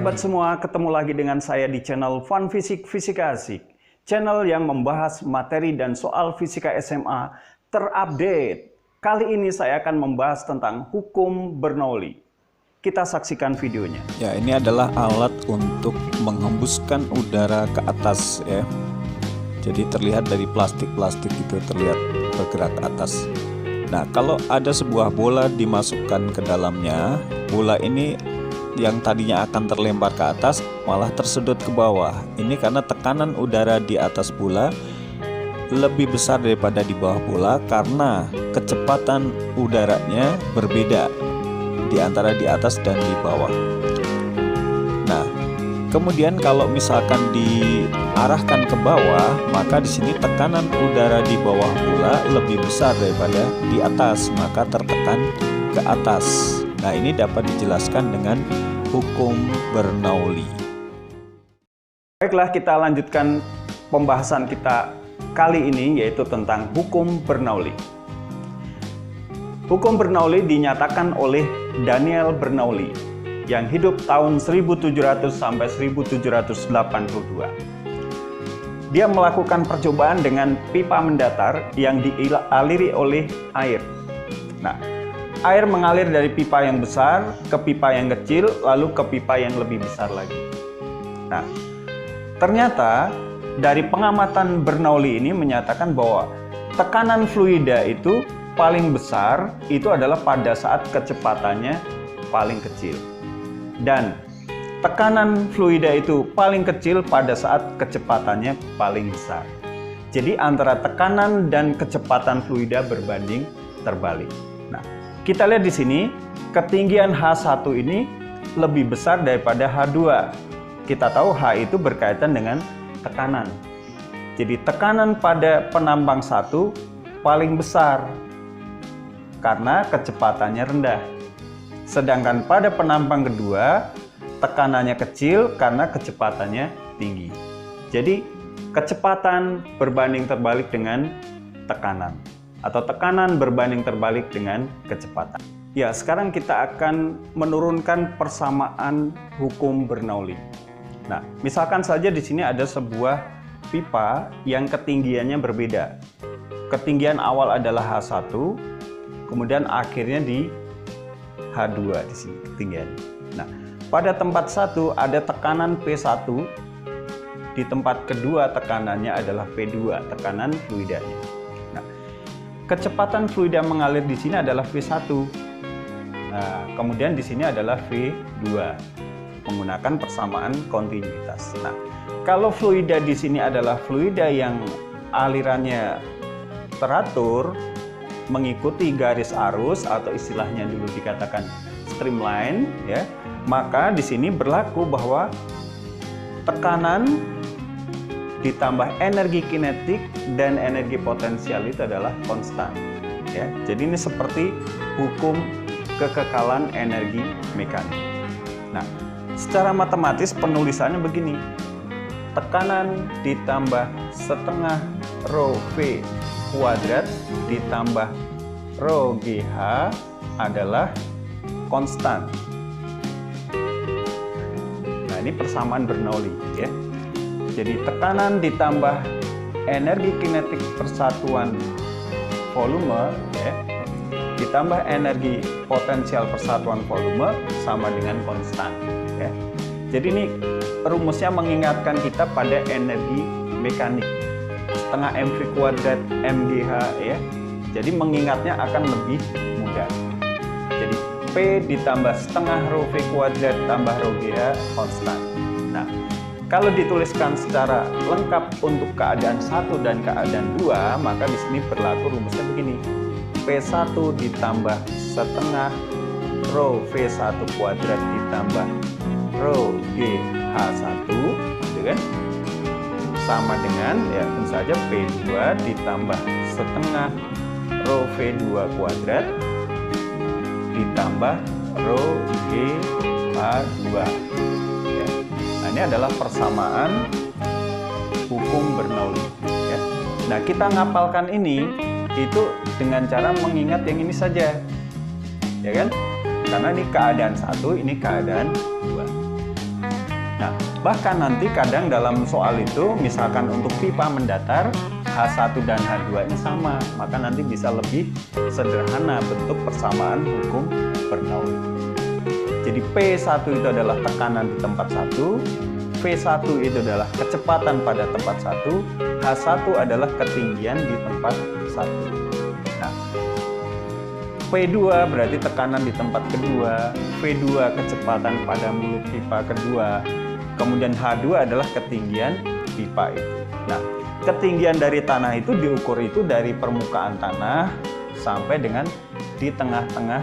sahabat semua, ketemu lagi dengan saya di channel Fun Fisik Fisika Asik. Channel yang membahas materi dan soal fisika SMA terupdate. Kali ini saya akan membahas tentang hukum Bernoulli. Kita saksikan videonya. Ya, ini adalah alat untuk menghembuskan udara ke atas ya. Jadi terlihat dari plastik-plastik itu terlihat bergerak ke atas. Nah, kalau ada sebuah bola dimasukkan ke dalamnya, bola ini yang tadinya akan terlempar ke atas malah tersedot ke bawah. Ini karena tekanan udara di atas bola lebih besar daripada di bawah bola karena kecepatan udaranya berbeda di antara di atas dan di bawah. Nah, kemudian kalau misalkan diarahkan ke bawah, maka di sini tekanan udara di bawah bola lebih besar daripada di atas, maka tertekan ke atas. Nah, ini dapat dijelaskan dengan hukum Bernoulli. Baiklah, kita lanjutkan pembahasan kita kali ini, yaitu tentang hukum Bernoulli. Hukum Bernoulli dinyatakan oleh Daniel Bernoulli yang hidup tahun 1700 sampai 1782. Dia melakukan percobaan dengan pipa mendatar yang dialiri oleh air. Nah, air mengalir dari pipa yang besar ke pipa yang kecil, lalu ke pipa yang lebih besar lagi. Nah, ternyata dari pengamatan Bernoulli ini menyatakan bahwa tekanan fluida itu paling besar itu adalah pada saat kecepatannya paling kecil. Dan tekanan fluida itu paling kecil pada saat kecepatannya paling besar. Jadi antara tekanan dan kecepatan fluida berbanding terbalik. Nah, kita lihat di sini, ketinggian H1 ini lebih besar daripada H2. Kita tahu H itu berkaitan dengan tekanan. Jadi tekanan pada penambang 1 paling besar karena kecepatannya rendah. Sedangkan pada penambang kedua, tekanannya kecil karena kecepatannya tinggi. Jadi kecepatan berbanding terbalik dengan tekanan, atau tekanan berbanding terbalik dengan kecepatan. Ya, sekarang kita akan menurunkan persamaan hukum Bernoulli. Nah, misalkan saja di sini ada sebuah pipa yang ketinggiannya berbeda. Ketinggian awal adalah H1, kemudian akhirnya di H2 di sini ketinggiannya. Nah, pada tempat 1 ada tekanan P1, di tempat kedua tekanannya adalah P2, tekanan fluidanya. Kecepatan fluida mengalir di sini adalah V1. Nah, kemudian di sini adalah V2 menggunakan persamaan kontinuitas. Nah, kalau fluida di sini adalah fluida yang alirannya teratur mengikuti garis arus atau istilahnya dulu dikatakan streamline ya, maka di sini berlaku bahwa tekanan ditambah energi kinetik dan energi potensial itu adalah konstan ya. Jadi ini seperti hukum kekekalan energi mekanik. Nah, secara matematis penulisannya begini. Tekanan ditambah setengah rho V kuadrat ditambah rho GH adalah konstan. Nah, ini persamaan Bernoulli ya. Jadi tekanan ditambah energi kinetik persatuan volume ya, ditambah energi potensial persatuan volume sama dengan konstan ya. Jadi ini rumusnya mengingatkan kita pada energi mekanik setengah mv kuadrat mgh ya. Jadi mengingatnya akan lebih mudah. Jadi P ditambah setengah rho V kuadrat tambah rho GH konstan. Nah, kalau dituliskan secara lengkap untuk keadaan 1 dan keadaan 2, maka di sini berlaku rumusnya begini. P1 ditambah setengah rho V1 kuadrat ditambah rho GH1 gitu kan? Sama dengan ya tentu saja P2 ditambah setengah rho V2 kuadrat ditambah rho GH2 ya. Nah, ini adalah persamaan hukum Bernoulli ya. Nah, kita ngapalkan ini itu dengan cara mengingat yang ini saja ya kan, karena ini keadaan 1, ini keadaan 2. Nah, bahkan nanti kadang dalam soal itu, misalkan untuk pipa mendatar, H1 dan H2 ini sama, maka nanti bisa lebih sederhana bentuk persamaan hukum Bernoulli. Jadi P1 itu adalah tekanan di tempat 1, V1 itu adalah kecepatan pada tempat 1, H1 adalah ketinggian di tempat 1. Nah, P2 berarti tekanan di tempat kedua, V2 kecepatan pada mulut pipa kedua, kemudian H2 adalah ketinggian pipa itu. Nah, ketinggian dari tanah itu diukur itu dari permukaan tanah sampai dengan di tengah-tengah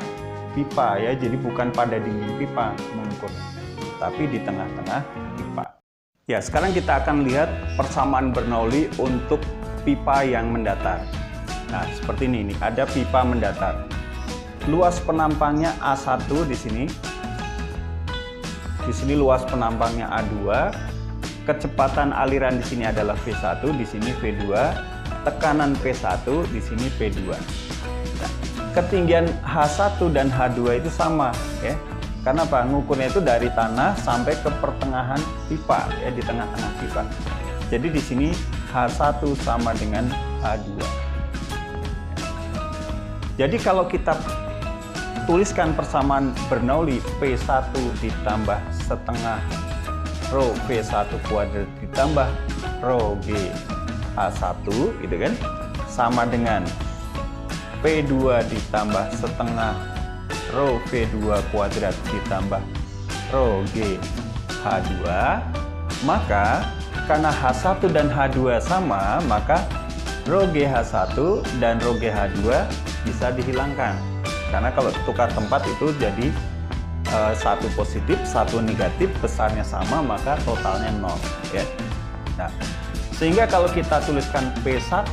pipa ya. Jadi bukan pada dinding pipa mengukur, tapi di tengah-tengah pipa. Ya, sekarang kita akan lihat persamaan Bernoulli untuk pipa yang mendatar. Nah, seperti ini nih, ada pipa mendatar. Luas penampangnya A1 di sini. Di sini luas penampangnya A2. Kecepatan aliran di sini adalah V1, di sini V2. Tekanan P1, di sini P2. Nah, ketinggian H1 dan H2 itu sama ya. Karena apa? Ngukurnya itu dari tanah sampai ke pertengahan pipa ya, di tengah-tengah pipa. Jadi di sini H1 sama dengan H2. Jadi kalau kita tuliskan persamaan Bernoulli P1 ditambah setengah rho V1 kuadrat ditambah rho G H1 gitu kan, sama dengan P2 ditambah setengah rho V2 kuadrat ditambah rho G H2, maka karena H1 dan H2 sama, maka rho G H1 dan rho G H2 bisa dihilangkan. Karena kalau tukar tempat itu jadi satu positif, satu negatif, besarnya sama, maka totalnya 0 ya. Nah, sehingga kalau kita tuliskan P1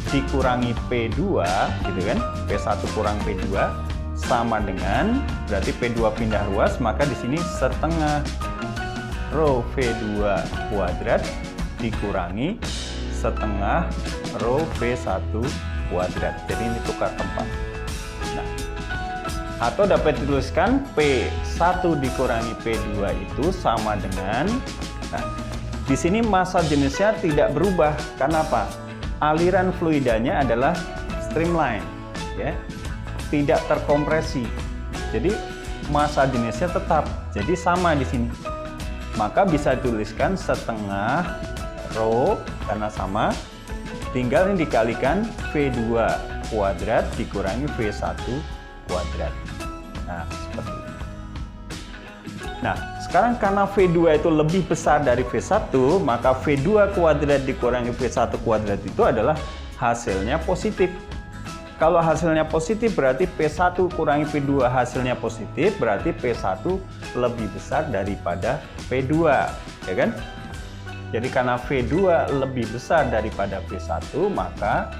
dikurangi P2 gitu kan, P1 kurang P2 sama dengan, berarti P2 pindah ruas, maka di sini setengah rho V2 kuadrat dikurangi setengah rho V1 kuadrat. Jadi ini tukar tempat. Nah, atau dapat dituliskan P1 dikurangi P2 itu sama dengan, nah, di sini massa jenisnya tidak berubah. Karena apa? Aliran fluidanya adalah streamline ya, tidak terkompresi. Jadi massa jenisnya tetap, jadi sama di sini. Maka bisa dituliskan setengah rho karena sama, tinggal ini dikalikan V2 kuadrat dikurangi V1 kuadrat. Nah, seperti ini. Nah, sekarang karena V2 itu lebih besar dari V1, maka V2 kuadrat dikurangi V1 kuadrat itu adalah hasilnya positif. Kalau hasilnya positif berarti P1 kurangi P2 hasilnya positif, berarti P1 lebih besar daripada P2, ya kan? Jadi karena V2 lebih besar daripada P1, maka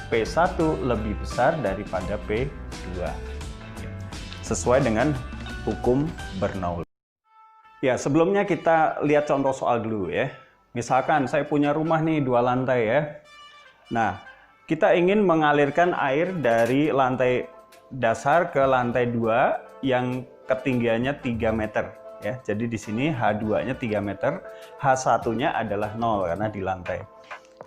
P1 lebih besar daripada P2. Sesuai dengan hukum Bernoulli. Ya, sebelumnya kita lihat contoh soal dulu ya. Misalkan saya punya rumah nih 2 lantai ya. Nah, kita ingin mengalirkan air dari lantai dasar ke lantai 2 yang ketinggiannya 3 meter ya. Jadi di sini H2-nya 3 meter, H1-nya adalah 0 karena di lantai.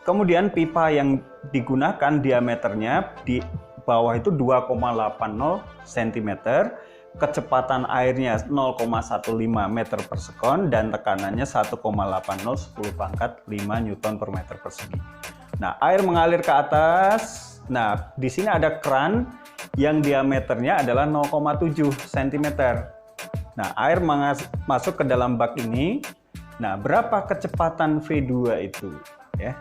Kemudian pipa yang digunakan diameternya di bawah itu 2,80 cm, kecepatan airnya 0,15 meter per sekon dan tekanannya 1,80 10 pangkat 5 Newton per meter persegi. Nah, air mengalir ke atas. Nah, di sini ada keran yang diameternya adalah 0,7 cm. Nah, air masuk ke dalam bak ini. Nah, berapa kecepatan V2 itu? Ya,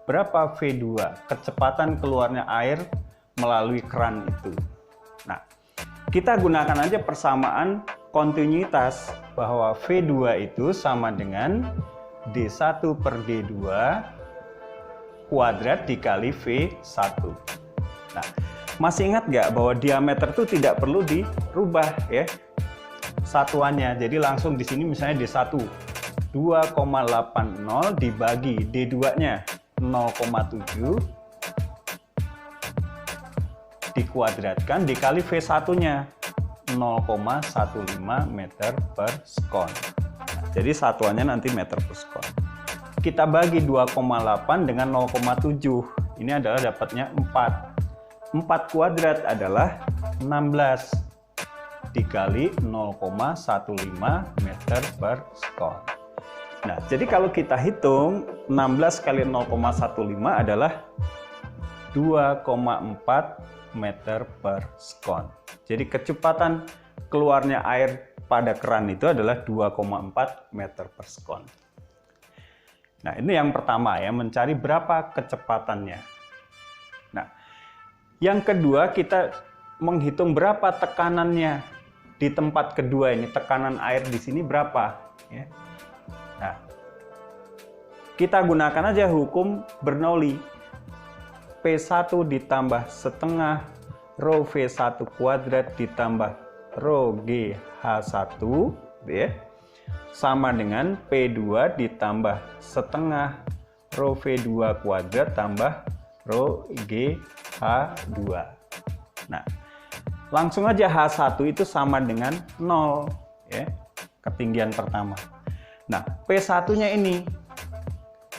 berapa V2? Kecepatan keluarnya air melalui keran itu. Nah, kita gunakan aja persamaan kontinuitas bahwa V2 itu sama dengan D1 per D2 kuadrat dikali V1. Nah, masih ingat nggak bahwa diameter itu tidak perlu dirubah ya satuannya. Jadi langsung di sini misalnya D1 2,80 dibagi D2-nya 0,7 dikuadratkan dikali V1-nya 0,15 meter per sekon. Jadi satuannya nanti meter per sekon. Kita bagi 2,8 dengan 0,7. Ini adalah dapatnya 4. 4 kuadrat adalah 16 dikali 0,15 meter per sekon. Nah, jadi kalau kita hitung 16 kali 0,15 adalah 2,4 meter per sekon. Jadi kecepatan keluarnya air pada keran itu adalah 2,4 meter per sekon. Nah, ini yang pertama ya, mencari berapa kecepatannya. Nah, yang kedua kita menghitung berapa tekanannya di tempat kedua ini, tekanan air di sini berapa ya. Nah, kita gunakan aja hukum Bernoulli. P1 ditambah setengah rho V1 kuadrat ditambah rho GH1 ya, sama dengan P2 ditambah setengah rho V2 kuadrat tambah rho GH2. Nah, langsung aja H1 itu sama dengan 0 ya, ketinggian pertama. Nah, P1-nya ini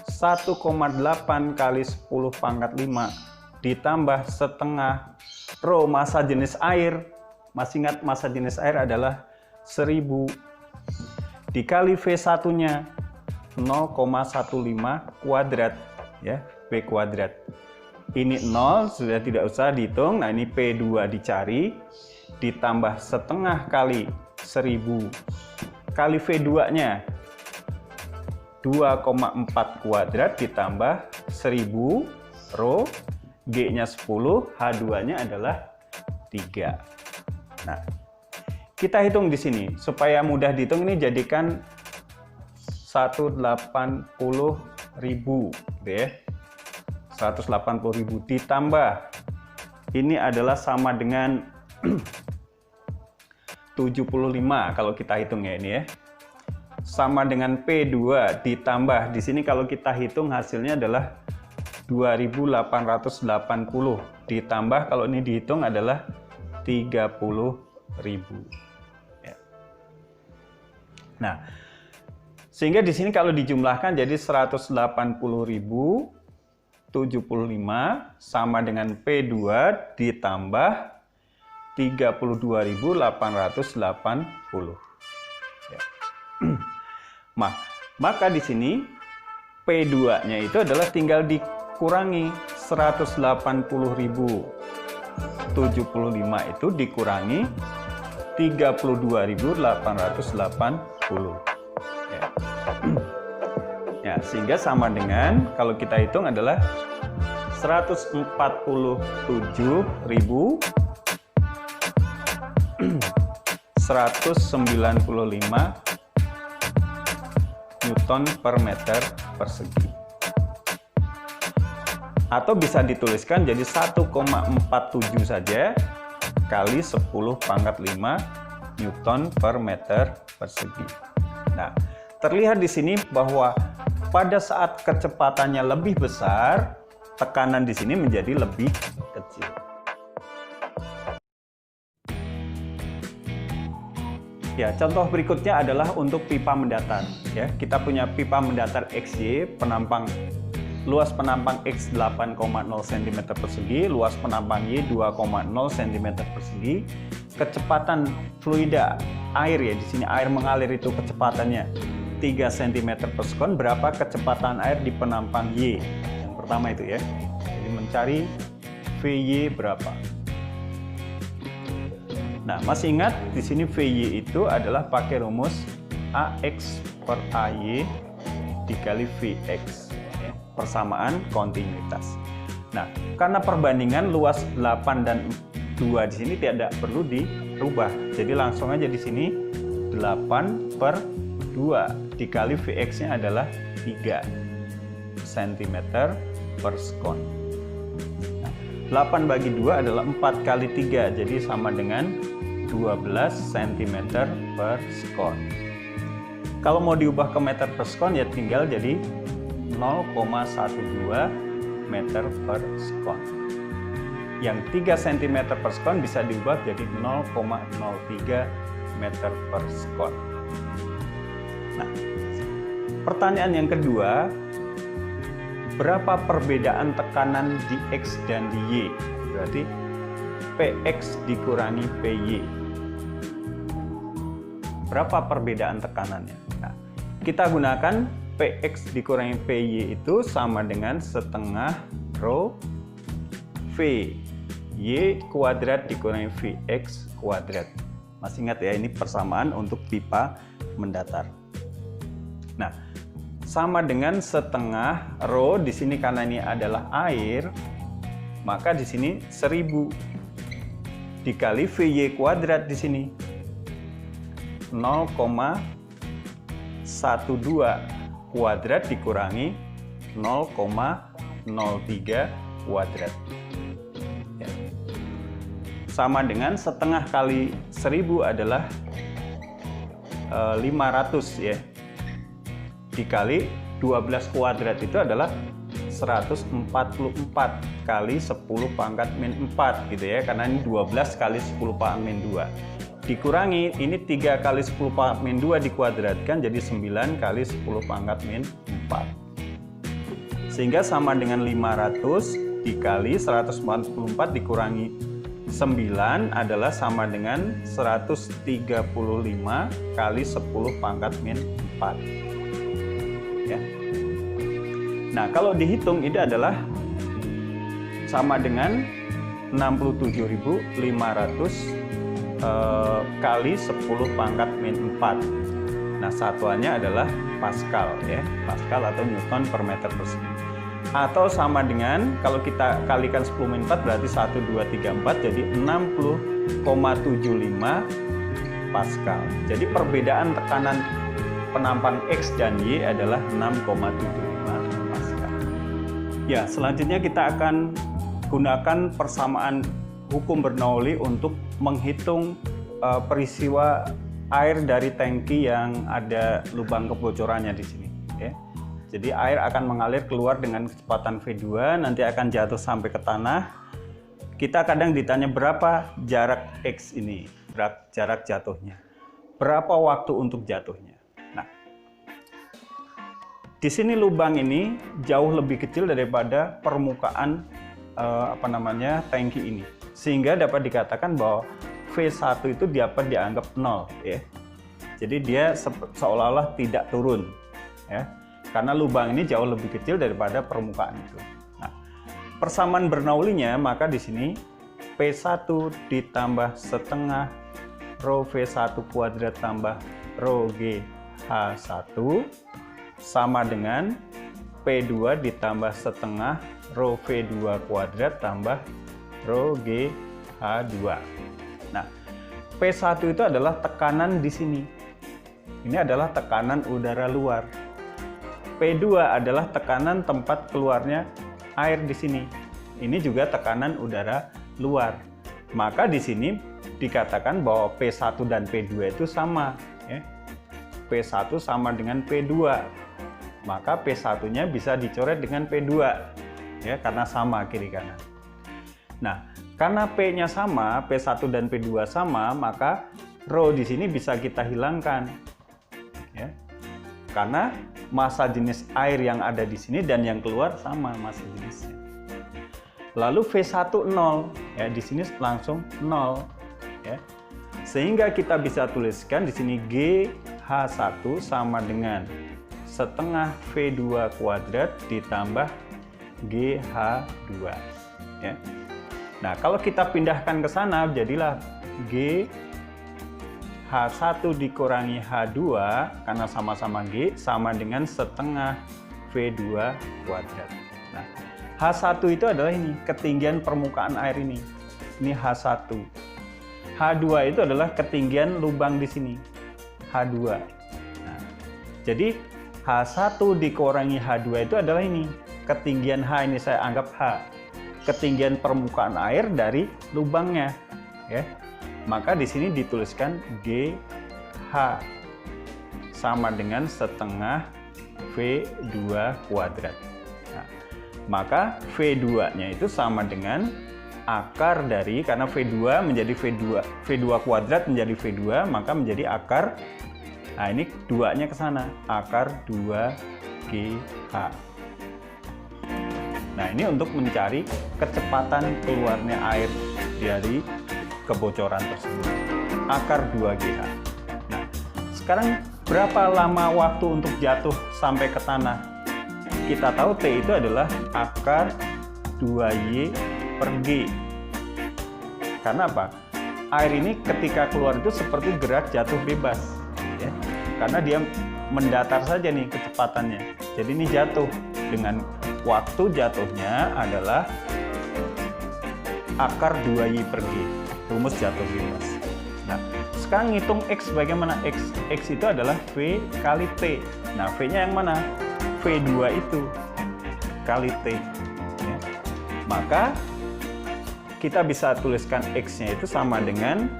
1,8 kali 10 pangkat 5 ditambah setengah rho massa jenis air. Masih ingat massa jenis air adalah 1000 dikali V1-nya 0,15 kuadrat ya, P kuadrat. Ini 0, sudah tidak usah dihitung. Nah, ini P2 dicari ditambah setengah kali 1000 kali V2-nya 2,4 kuadrat ditambah 1000 rho, G-nya 10, H2-nya adalah 3. Nah, kita hitung di sini supaya mudah dihitung. Ini jadikan 180.000 ya. 180.000 ditambah ini adalah sama dengan 75 kalau kita hitung ya, ini ya. Sama dengan P2 ditambah di sini kalau kita hitung hasilnya adalah 2.880 ditambah kalau ini dihitung adalah 30.000 ya. Nah, sehingga di sini kalau dijumlahkan jadi 180.075 sama dengan P2 ditambah 32.880 ya. Maka di sini P2-nya itu adalah tinggal dikurangi 180.075 itu dikurangi 32.880 ya. Ya, sehingga sama dengan kalau kita hitung adalah 147.195 Newton per meter persegi. Atau bisa dituliskan jadi 1,47 saja kali 10 pangkat 5 Newton per meter persegi. Nah, terlihat di sini bahwa pada saat kecepatannya lebih besar, tekanan di sini menjadi lebih kecil. Ya, contoh berikutnya adalah untuk pipa mendatar. Ya, kita punya pipa mendatar XY, luas penampang X 8,0 cm persegi, luas penampang Y 2,0 cm persegi. Kecepatan fluida air ya, di sini air mengalir itu kecepatannya 3 cm per sekon. Berapa kecepatan air di penampang Y? Yang pertama itu ya. Jadi mencari VY berapa? Nah, masih ingat di sini VY itu adalah pakai rumus AX per AY dikali VX ya, persamaan kontinuitas. Nah, karena perbandingan luas 8 dan 2 di sini tidak perlu dirubah. Jadi langsung aja di sini 8 per 2 dikali VX-nya adalah 3 cm per sekon. 8 bagi 2 adalah 4 kali 3, jadi sama dengan 12 cm per sekon. Kalau mau diubah ke meter per sekon ya tinggal jadi 0,12 meter per sekon. Yang 3 cm per sekon bisa diubah jadi 0,03 meter per sekon. Nah, pertanyaan yang kedua, berapa perbedaan tekanan di X dan di Y? Berarti Px dikurangi Py. Berapa perbedaan tekanannya? Nah, kita gunakan Px dikurangi Py itu sama dengan setengah rho V Y kuadrat dikurangi Vx kuadrat. Masih ingat ya, ini persamaan untuk pipa mendatar. Nah, sama dengan setengah rho di sini karena ini adalah air, maka di sini 1000 dikali Vy kuadrat di sini 0,12 kuadrat dikurangi 0,03 kuadrat. Ya. Sama dengan setengah kali 1000 adalah 500 ya. Dikali 12 kuadrat itu adalah 144 kali 10 pangkat min 4 gitu ya, karena ini 12 kali 10 pangkat min 2. Dikurangi, ini 3 kali 10 pangkat min 2 dikuadratkan jadi 9 kali 10 pangkat min 4. Sehingga sama dengan 500 dikali 144 dikurangi 9 adalah sama dengan 135 kali 10 pangkat min 4. Ya. Nah, kalau dihitung ini adalah sama dengan 67.500 kali 10 pangkat min 4. Nah, satuannya adalah Pascal ya, Pascal atau Newton per meter persegi. Atau sama dengan kalau kita kalikan 10 min 4 berarti 1, 2, 3, 4 jadi 60,75 Pascal. Jadi perbedaan tekanan penampang X dan Y adalah 6,75 Pascal. Ya, selanjutnya kita akan gunakan persamaan hukum Bernoulli untuk menghitung peristiwa air dari tangki yang ada lubang kebocorannya di sini. Ya. Jadi air akan mengalir keluar dengan kecepatan V2, nanti akan jatuh sampai ke tanah. Kita kadang ditanya berapa jarak X ini, jarak jatuhnya. Berapa waktu untuk jatuhnya. Nah, di sini lubang ini jauh lebih kecil daripada permukaan tangki ini. Sehingga dapat dikatakan bahwa V1 itu dapat dianggap 0 ya. Jadi dia seolah-olah tidak turun ya. Karena lubang ini jauh lebih kecil daripada permukaan itu. Nah, persamaan Bernoulli-nya maka di sini P1 ditambah setengah rho V1 kuadrat tambah rho GH1 sama dengan P2 ditambah setengah rho V2 kuadrat tambah rho GH2. Nah, P1 itu adalah tekanan di sini. Ini adalah tekanan udara luar. P2 adalah tekanan tempat keluarnya air di sini. Ini juga tekanan udara luar. Maka di sini dikatakan bahwa P1 dan P2 itu sama. Ya. P1 sama dengan P2. Maka P1-nya bisa dicoret dengan P2. Ya, karena sama kiri kanan. Nah, karena P-nya sama, P1 dan P2 sama, maka rho di sini bisa kita hilangkan. Ya. Karena massa jenis air yang ada di sini dan yang keluar sama massa jenisnya. Lalu V1 0, ya di sini langsung 0, ya. Sehingga kita bisa tuliskan di sini GH1 sama dengan setengah V2 kuadrat ditambah GH2, ya. Nah, kalau kita pindahkan ke sana, jadilah H1 dikurangi H2, karena sama-sama G, sama dengan setengah V2 kuadrat. Nah, H1 itu adalah ini, ketinggian permukaan air ini. Ini H1. H2 itu adalah ketinggian lubang di sini. H2. Nah, jadi H1 dikurangi H2 itu adalah ini. Ketinggian H ini saya anggap H. Ketinggian permukaan air dari lubangnya, ya. Maka di sini dituliskan GH sama dengan setengah V2 kuadrat. Nah, maka V2-nya itu sama dengan akar dari, karena V2 menjadi V2 kuadrat menjadi V2, maka menjadi akar Nah, ini 2-nya ke sana, akar 2GH. Nah, ini untuk mencari kecepatan keluarnya air dari kebocoran tersebut, akar 2GH. Nah, sekarang berapa lama waktu untuk jatuh sampai ke tanah? Kita tahu T itu adalah akar 2Y per G. Karena apa? Air ini ketika keluar itu seperti gerak jatuh bebas, ya. Karena dia mendatar saja nih kecepatannya. Jadi ini jatuh dengan waktu jatuhnya adalah akar 2Y per G, rumus jatuh bebas. Nah, sekarang ngitung X bagaimana? X itu adalah V kali T. Nah, V-nya yang mana? V2 itu kali T. Ya. Maka kita bisa tuliskan X-nya itu sama dengan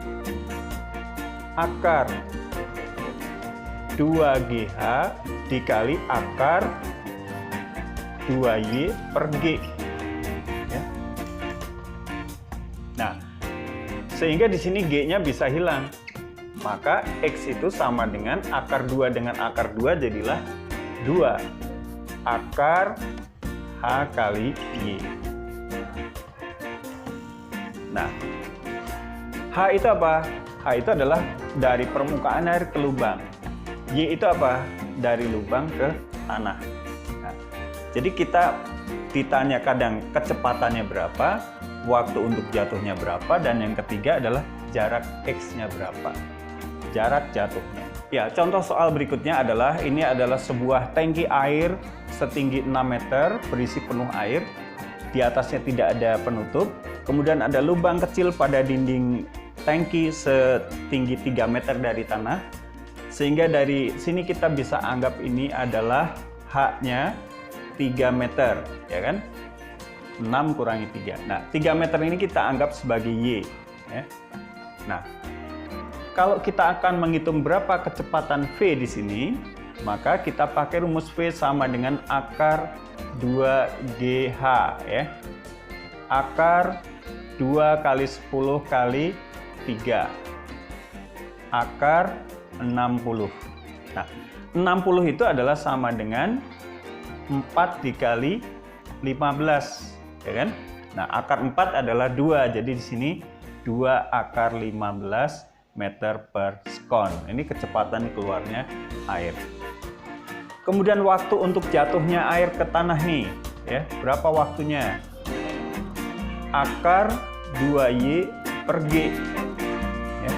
akar 2GH dikali akar 2Y per G. Ya. Nah, sehingga di sini G-nya bisa hilang. Maka X itu sama dengan akar 2 dengan akar 2 jadilah 2 akar H kali Y. Nah, H itu apa? H itu adalah dari permukaan air ke lubang. Y itu apa? Dari lubang ke tanah. Nah, jadi kita ditanya kadang kecepatannya berapa, waktu untuk jatuhnya berapa, dan yang ketiga adalah jarak X-nya berapa, jarak jatuhnya. Ya, contoh soal berikutnya adalah, ini adalah sebuah tangki air setinggi 6 meter, berisi penuh air, di atasnya tidak ada penutup, kemudian ada lubang kecil pada dinding tangki setinggi 3 meter dari tanah, sehingga dari sini kita bisa anggap ini adalah H-nya 3 meter, ya kan? 6 kurangi 3. Nah, 3 meter ini kita anggap sebagai Y. Ya. Nah, kalau kita akan menghitung berapa kecepatan V di sini, maka kita pakai rumus V sama dengan akar 2GH. Ya. Akar 2 kali 10 kali 3. Akar 60. Nah, 60 itu adalah sama dengan 4 dikali 15. Ya kan? Nah, akar 4 adalah 2, jadi di sini 2 akar 15 meter per sekon. Ini kecepatan keluarnya air. Kemudian waktu untuk jatuhnya air ke tanah nih, ya, berapa waktunya? Akar 2Y per G. Ya.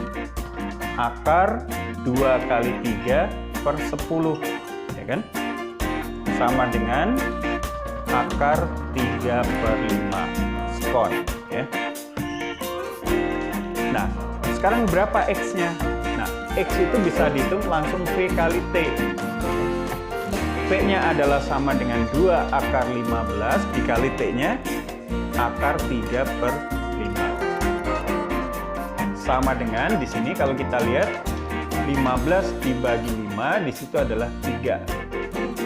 Akar 2 kali 3 per 10, ya kan? Sama dengan akar 3 per 5 sekon, ya. Nah, sekarang berapa X-nya? Nah, X itu bisa dihitung langsung V kali T. V-nya adalah sama dengan 2 akar 15 dikali T-nya akar 3 per 5. Sama dengan di sini kalau kita lihat 15 dibagi 5, di situ adalah 3.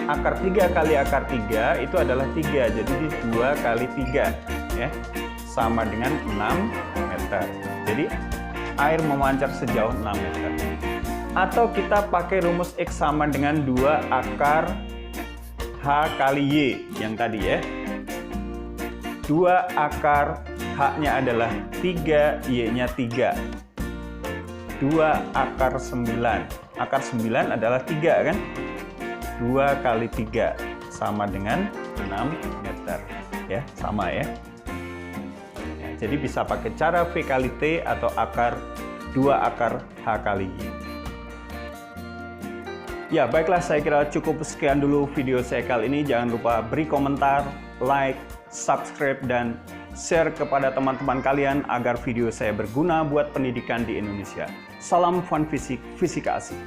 Akar 3 kali akar 3 itu adalah 3, jadi 2 kali 3, ya, sama dengan 6 meter. Jadi air memancar sejauh 6 meter. Atau kita pakai rumus X sama dengan 2 akar H kali Y yang tadi, ya. 2 akar H-nya adalah 3, Y-nya 3. 2 akar 9. Akar 9 adalah 3, kan? 2 kali 3 sama dengan 6 meter. Ya, sama ya. Jadi bisa pakai cara V kali T atau akar 2 akar H kali Y. Ya, baiklah, saya kira cukup sekian dulu video saya kali ini. Jangan lupa beri komentar, like, subscribe, dan share kepada teman-teman kalian agar video saya berguna buat pendidikan di Indonesia. Salam fun fisik, fisika asik.